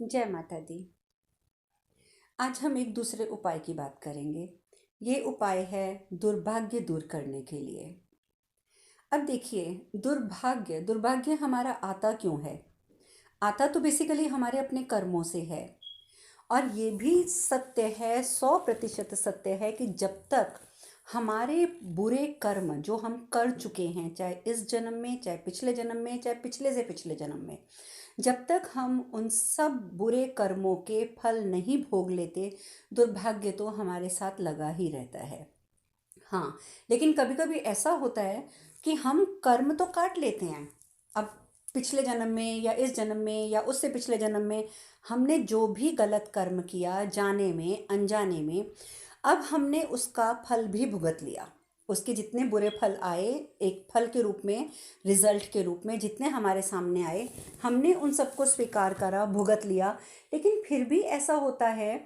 जय माता दी। आज हम एक दूसरे उपाय की बात करेंगे। ये उपाय है दुर्भाग्य दूर करने के लिए। अब देखिए, दुर्भाग्य दुर्भाग्य हमारा आता क्यों है? आता तो बेसिकली हमारे अपने कर्मों से है। और ये भी सत्य है, 100% सत्य है कि जब तक हमारे बुरे कर्म जो हम कर चुके हैं, चाहे इस जन्म में, चाहे पिछले जन्म में, चाहे पिछले से पिछले जन्म में, जब तक हम उन सब बुरे कर्मों के फल नहीं भोग लेते, दुर्भाग्य तो हमारे साथ लगा ही रहता है। हाँ, लेकिन कभी कभी ऐसा होता है कि हम कर्म तो काट लेते हैं। अब पिछले जन्म में या इस जन्म में या उससे पिछले जन्म में हमने जो भी गलत कर्म किया, जाने में अनजाने में, अब हमने उसका फल भी भुगत लिया। उसके जितने बुरे फल आए, एक फल के रूप में, रिजल्ट के रूप में जितने हमारे सामने आए, हमने उन सबको स्वीकार करा, भुगत लिया। लेकिन फिर भी ऐसा होता है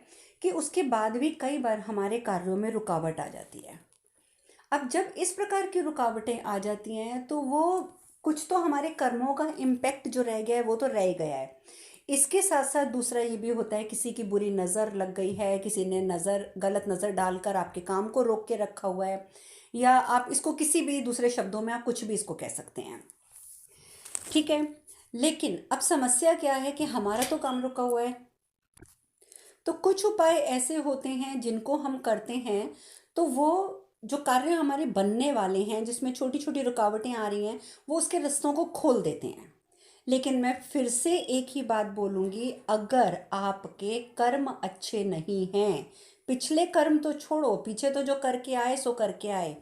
कि उसके बाद भी कई बार हमारे कार्यों में रुकावट आ जाती है। अब जब इस प्रकार की रुकावटें आ जाती हैं तो वो कुछ तो हमारे कर्मों का इम्पैक्ट जो रह गया है वो तो रह ही गया है। इसके साथ साथ दूसरा ये भी होता है, किसी की बुरी नज़र लग गई है, किसी ने गलत नज़र डालकर आपके काम को रोक के रखा हुआ है, या आप इसको किसी भी दूसरे शब्दों में आप कुछ भी इसको कह सकते हैं। ठीक है, लेकिन अब समस्या क्या है कि हमारा तो काम रुका हुआ है। तो कुछ उपाय ऐसे होते हैं जिनको हम करते हैं तो वो जो कार्य हमारे बनने वाले हैं, जिसमें छोटी छोटी रुकावटें आ रही हैं, वो उसके रास्तों को खोल देते हैं। लेकिन मैं फिर से एक ही बात बोलूँगी, अगर आपके कर्म अच्छे नहीं हैं, पिछले कर्म तो छोड़ो, पीछे तो जो करके आए सो करके आए,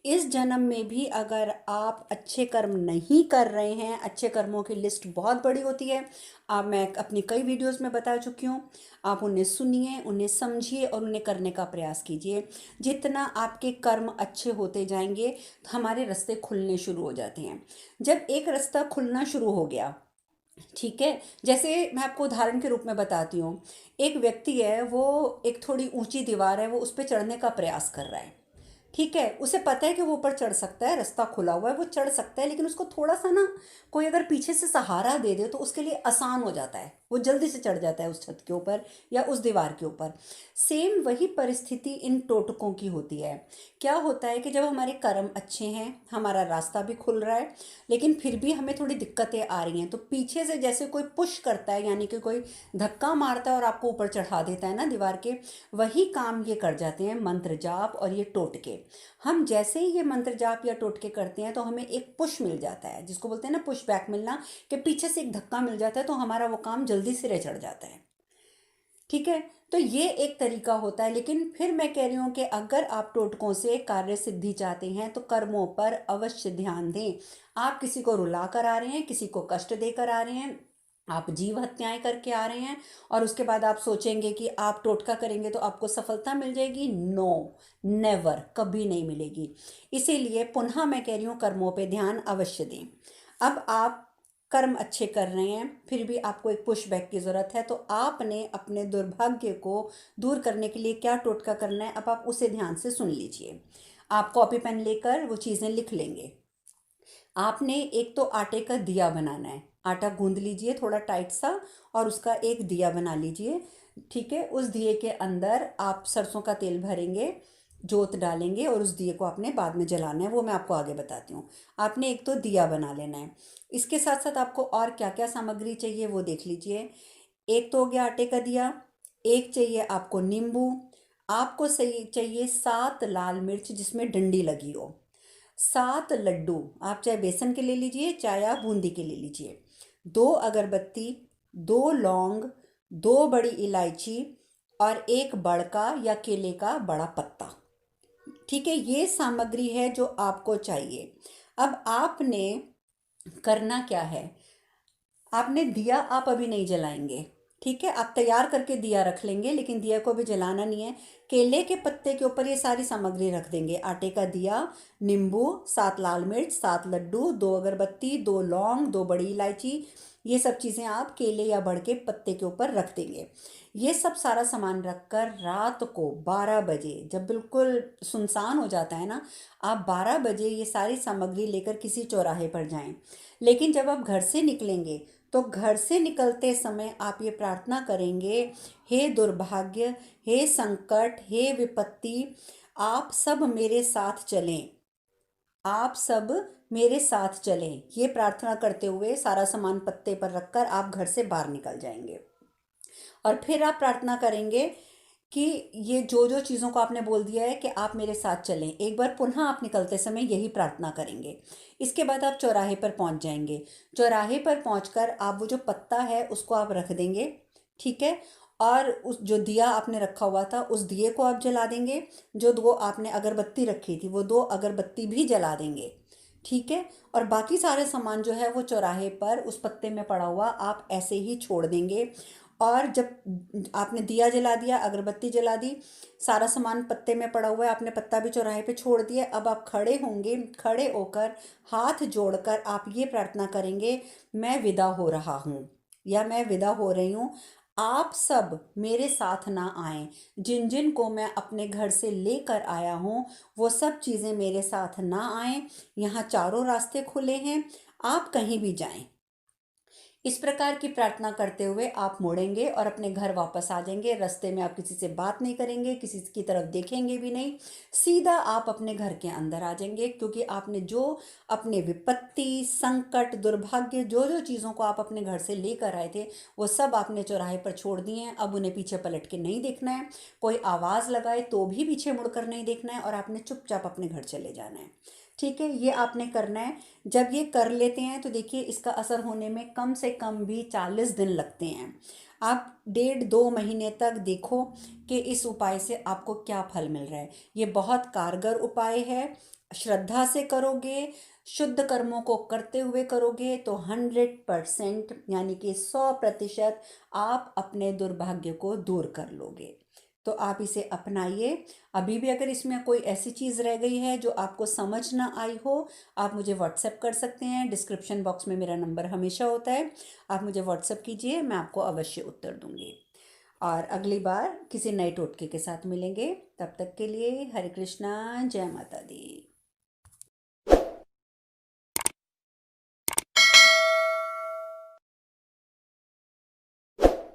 इस जन्म में भी अगर आप अच्छे कर्म नहीं कर रहे हैं, अच्छे कर्मों की लिस्ट बहुत बड़ी होती है। आप, मैं अपनी कई वीडियोस में बता चुकी हूँ, आप उन्हें सुनिए, उन्हें समझिए और उन्हें करने का प्रयास कीजिए। जितना आपके कर्म अच्छे होते जाएंगे, हमारे रास्ते खुलने शुरू हो जाते हैं। जब एक रास्ता खुलना शुरू हो गया, ठीक है, जैसे मैं आपको उदाहरण के रूप में बताती हूँ। एक व्यक्ति है, वो एक थोड़ी ऊंची दीवार है, वो उस पर चढ़ने का प्रयास कर रहा है। ठीक है, उसे पता है कि वो ऊपर चढ़ सकता है, रास्ता खुला हुआ है, वो चढ़ सकता है, लेकिन उसको थोड़ा सा ना, कोई अगर पीछे से सहारा दे दे तो उसके लिए आसान हो जाता है, वो जल्दी से चढ़ जाता है उस छत के ऊपर या उस दीवार के ऊपर। सेम वही परिस्थिति इन टोटकों की होती है। क्या होता है कि जब हमारे कर्म अच्छे हैं, हमारा रास्ता भी खुल रहा है, लेकिन फिर भी हमें थोड़ी दिक्कतें आ रही हैं, तो पीछे से जैसे कोई पुश करता है, यानी कि कोई धक्का मारता है और आपको ऊपर चढ़ा देता है ना दीवार के, वही काम ये कर जाते हैं मंत्र जाप और ये टोटके। हम जैसे ही ये मंत्र जाप या टोटके करते हैं तो हमें एक पुश मिल जाता है, जिसको बोलते हैं ना पुश बैक मिलना, कि पीछे से एक धक्का मिल जाता है तो हमारा वो काम जल्दी सिरे चढ़ जाता है। ठीक है, तो ये एक तरीका होता है। लेकिन फिर मैं कह रही हूँ कि अगर आप टोटकों से कार्य सिद्धि चाहते हैं तो कर्मों पर अवश्य ध्यान दें। आप किसी को रुला कर आ रहे हैं, किसी को कष्ट देकर आ रहे हैं, आप जीव हत्याएं करके आ रहे हैं, और उसके बाद आप सोचेंगे कि आप टोटका करेंगे तो आपको सफलता मिल जाएगी। नो, नेवर, कभी नहीं मिलेगी। इसीलिए पुनः मैं कह रही हूँ, कर्मों पे ध्यान अवश्य दें। अब आप कर्म अच्छे कर रहे हैं, फिर भी आपको एक पुश बैक की ज़रूरत है, तो आपने अपने दुर्भाग्य को दूर करने के लिए क्या टोटका करना है, अब आप उसे ध्यान से सुन लीजिए। आप कॉपी पेन लेकर वो चीज़ें लिख लेंगे। आपने एक तो आटे का दिया बनाना है। आटा गूंद लीजिए थोड़ा टाइट सा और उसका एक दिया बना लीजिए। ठीक है, उस दिए के अंदर आप सरसों का तेल भरेंगे, जोत डालेंगे और उस दिए को आपने बाद में जलाना है, वो मैं आपको आगे बताती हूँ। आपने एक तो दिया बना लेना है। इसके साथ साथ आपको और क्या क्या सामग्री चाहिए वो देख लीजिए। एक तो हो गया आटे का दिया, एक चाहिए आपको नींबू, आपको सही चाहिए 7 लाल मिर्च जिसमें डंडी लगी हो, 7 लड्डू, आप चाहे बेसन के ले लीजिए चाहे आप बूंदी के ले लीजिए, 2 अगरबत्ती, 2 लौंग, 2 बड़ी इलायची और एक बड़का या केले का बड़ा पत्ता। ठीक है, ये सामग्री है जो आपको चाहिए। अब आपने करना क्या है, आपने दिया आप अभी नहीं जलाएंगे। ठीक है, आप तैयार करके दिया रख लेंगे, लेकिन दिया को भी जलाना नहीं है। केले के पत्ते के ऊपर ये सारी सामग्री रख देंगे, आटे का दिया, नींबू, 7 लाल मिर्च, 7 लड्डू, 2 अगरबत्ती, 2 लौंग, 2 बड़ी इलायची, ये सब चीज़ें आप केले या बड़ के पत्ते के ऊपर रख देंगे। ये सब सारा सामान रखकर रात को 12 बजे, जब बिल्कुल सुनसान हो जाता है ना, आप 12 बजे ये सारी सामग्री लेकर किसी चौराहे पर जाएं। लेकिन जब आप घर से निकलेंगे तो घर से निकलते समय आप ये प्रार्थना करेंगे, हे दुर्भाग्य, हे संकट, हे विपत्ति, आप सब मेरे साथ चलें, आप सब मेरे साथ चलें। ये प्रार्थना करते हुए सारा सामान पत्ते पर रखकर आप घर से बाहर निकल जाएंगे। और फिर आप प्रार्थना करेंगे कि ये जो जो चीज़ों को आपने बोल दिया है कि आप मेरे साथ चलें, एक बार पुनः आप निकलते समय यही प्रार्थना करेंगे। इसके बाद आप चौराहे पर पहुंच जाएंगे। चौराहे पर पहुंचकर आप वो जो पत्ता है उसको आप रख देंगे, ठीक है। और उस जो दिया आपने रखा हुआ था उस दिए को आप जला देंगे। जो दो आपने अगरबत्ती रखी थी वो दो अगरबत्ती भी जला देंगे, ठीक है। और बाकी सारे सामान जो है वो चौराहे पर उस पत्ते में पड़ा हुआ आप ऐसे ही छोड़ देंगे। और जब आपने दिया जला दिया, अगरबत्ती जला दी, सारा सामान पत्ते में पड़ा हुआ है, आपने पत्ता भी चौराहे पे छोड़ दिया, अब आप खड़े होंगे। खड़े होकर हाथ जोड़कर आप ये प्रार्थना करेंगे, मैं विदा हो रहा हूँ या मैं विदा हो रही हूँ। आप सब मेरे साथ ना आएं। जिन जिन को मैं अपने घर से लेकर आया हूँ वो सब चीज़ें मेरे साथ ना आएं। यहाँ चारों रास्ते खुले हैं, आप कहीं भी जाएं। इस प्रकार की प्रार्थना करते हुए आप मुड़ेंगे और अपने घर वापस आ जाएंगे। रास्ते में आप किसी से बात नहीं करेंगे, किसी की तरफ देखेंगे भी नहीं, सीधा आप अपने घर के अंदर आ जाएंगे। क्योंकि आपने जो अपने विपत्ति, संकट, दुर्भाग्य, जो जो चीज़ों को आप अपने घर से लेकर आए थे वो सब आपने चौराहे पर छोड़ दिए हैं। अब उन्हें पीछे पलट के नहीं देखना है, कोई आवाज़ लगाए तो भी पीछे मुड़कर नहीं देखना है, और आपने चुपचाप अपने घर चले जाना है, ठीक है। ये आपने करना है। जब ये कर लेते हैं तो देखिए इसका असर होने में कम से कम भी 40 दिन लगते हैं। आप 1.5-2 महीने तक देखो कि इस उपाय से आपको क्या फल मिल रहा है। ये बहुत कारगर उपाय है। श्रद्धा से करोगे, शुद्ध कर्मों को करते हुए करोगे तो 100% यानी कि 100% आप अपने दुर्भाग्य को दूर कर लोगे। तो आप इसे अपनाइए। अभी भी अगर इसमें कोई ऐसी चीज़ रह गई है जो आपको समझ ना आई हो, आप मुझे व्हाट्सएप कर सकते हैं। डिस्क्रिप्शन बॉक्स में मेरा नंबर हमेशा होता है, आप मुझे व्हाट्सएप कीजिए, मैं आपको अवश्य उत्तर दूंगी। और अगली बार किसी नए टोटके के साथ मिलेंगे। तब तक के लिए हरे कृष्णा, जय माता दी।